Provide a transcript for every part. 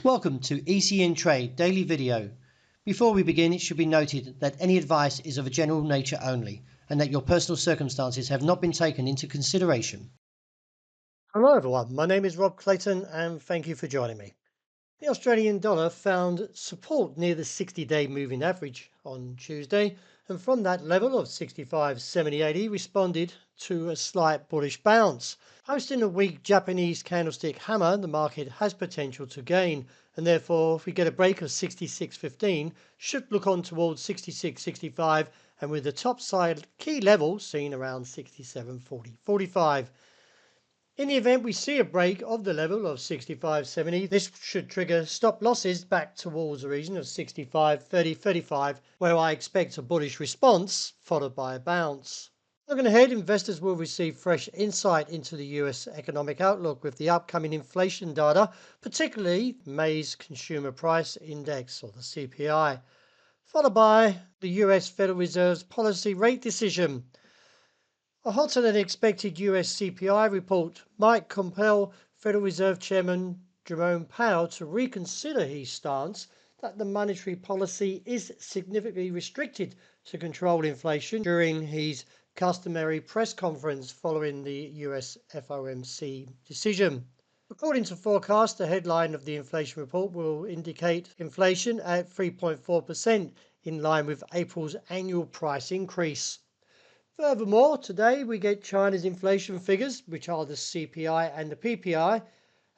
Welcome to ECN Trade Daily Video. Before we begin, it should be noted that any advice is of a general nature only and that your personal circumstances have not been taken into consideration. Hello everyone, my name is Rob Clayton and thank you for joining me. The Australian dollar found support near the 60-day moving average on Tuesday, and from that level of 65.7080 responded to a slight bullish bounce. Posting a weak Japanese candlestick hammer, the market has potential to gain, and therefore if we get a break of 66.15 should look on towards 66.65 and with the top side key level seen around 67.40-45. In the event we see a break of the level of 65.70, this should trigger stop losses back towards the region of 65.30-35, where I expect a bullish response followed by a bounce. Looking ahead, investors will receive fresh insight into the US economic outlook with the upcoming inflation data, particularly May's Consumer Price Index or the CPI, followed by the US Federal Reserve's policy rate decision. A hotter than expected US CPI report might compel Federal Reserve Chairman Jerome Powell to reconsider his stance that the monetary policy is significantly restricted to control inflation during his customary press conference following the US FOMC decision. According to forecast, the headline of the inflation report will indicate inflation at 3.4% in line with April's annual price increase. Furthermore, today we get China's inflation figures, which are the CPI and the PPI,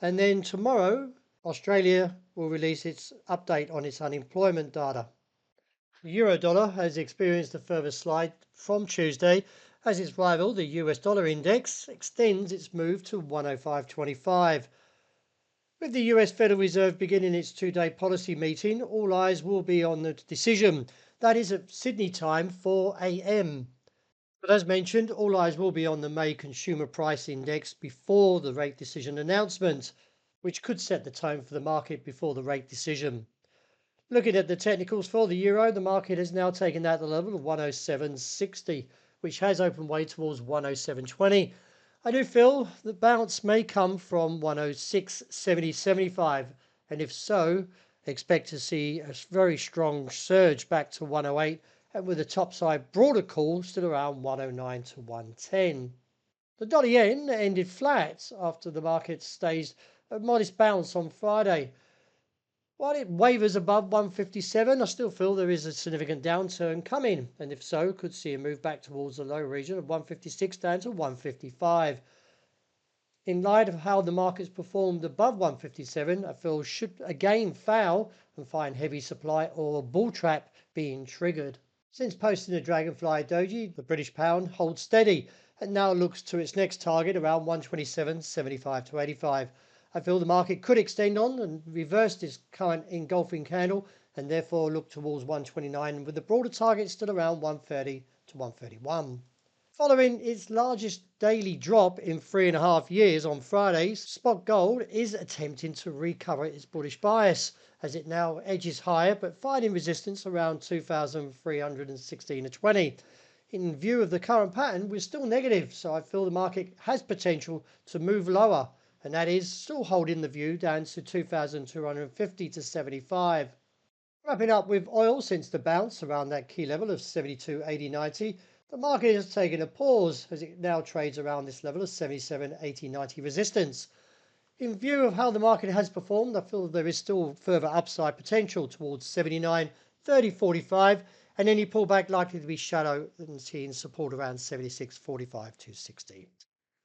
and then tomorrow Australia will release its update on its unemployment data. The euro dollar has experienced a further slide from Tuesday as its rival, the US dollar index, extends its move to 105.25. With the US Federal Reserve beginning its two-day policy meeting, all eyes will be on the decision. That is at Sydney time, 4 a.m. But as mentioned, all eyes will be on the May Consumer Price Index before the rate decision announcement, which could set the tone for the market before the rate decision. Looking at the technicals for the euro, the market has now taken out the level of 107.60, which has opened way towards 107.20. I do feel the bounce may come from 106.70-75, and if so, expect to see a very strong surge back to 108, and with the topside broader call still around 109 to 110. The dollar yen ended flat after the market staged a modest bounce on Friday. While it wavers above 157, I still feel there is a significant downturn coming, and if so, could see a move back towards the low region of 156 down to 155. In light of how the markets performed above 157, I feel should again fail and find heavy supply or a bull trap being triggered. Since posting the Dragonfly doji, the British pound holds steady and now looks to its next target around 127.75 to 85. I feel the market could extend on and reverse this current engulfing candle and therefore look towards 129 with the broader target still around 130 to 131. Following its largest daily drop in 3.5 years on Friday, spot gold is attempting to recover its bullish bias as it now edges higher but finding resistance around 2,316.20. In view of the current pattern, we're still negative, so I feel the market has potential to move lower, and that is still holding the view down to 2,250 to 75. Wrapping up with oil since the bounce around that key level of 72.80.90. The market has taken a pause as it now trades around this level of 77.80.90 resistance. In view of how the market has performed, I feel there is still further upside potential towards 79.30.45 and any pullback likely to be shallow and seeing support around 76.45 to 60.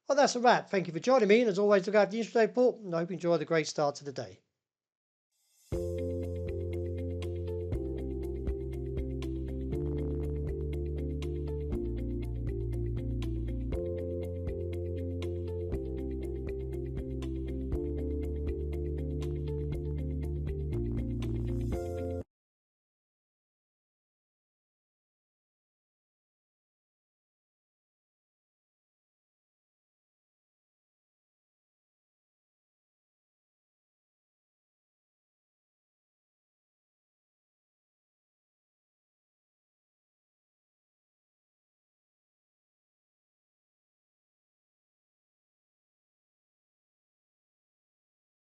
Well, that's a wrap. Thank you for joining me, and as always, look out for the intraday report, and I hope you enjoy the great start to the day.